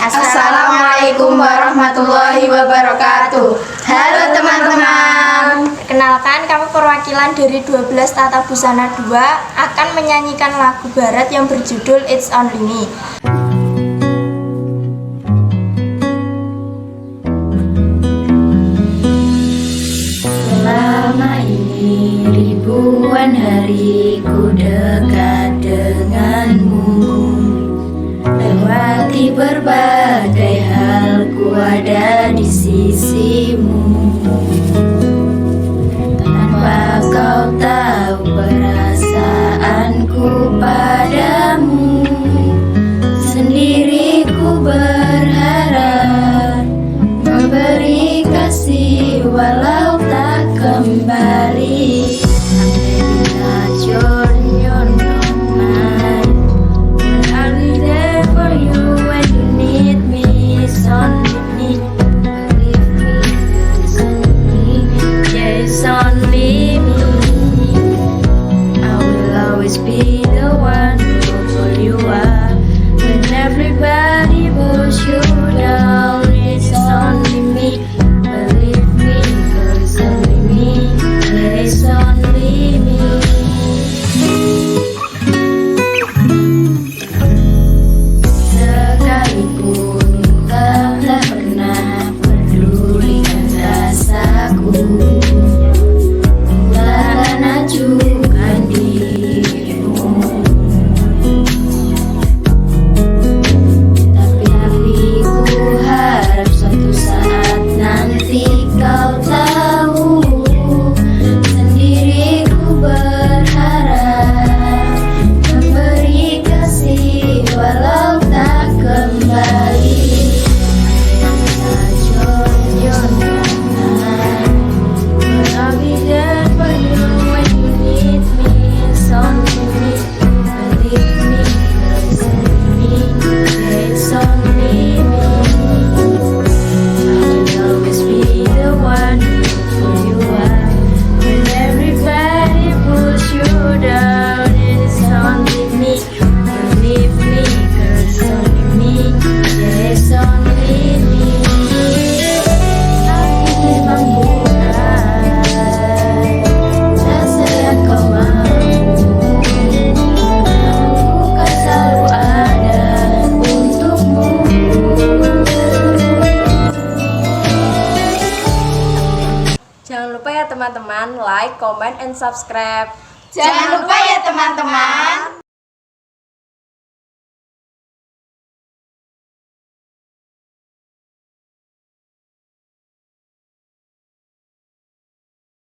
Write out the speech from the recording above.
Assalamualaikum warahmatullahi wabarakatuh. Halo teman-teman. Perkenalkan, kami perwakilan dari 12 Tata Busana 2 akan menyanyikan lagu barat yang berjudul It's Only Me. Selama ini ribuan hari ku dekat denganmu, lewati berbagai hal ku ada di sisimu. Tanpa kau tahu perasaanku padamu, sendiri ku berharap memberi kasih walau tak kembali. Be the one who you are. When everybody push you down, it's only me. Believe me, girl, it's only me. It's only me. Sekalipun kau tak pernah pedulikan rasaku, tak ajukan diri. Jangan lupa ya teman-teman, like, comment, and subscribe. Jangan lupa ya teman-teman,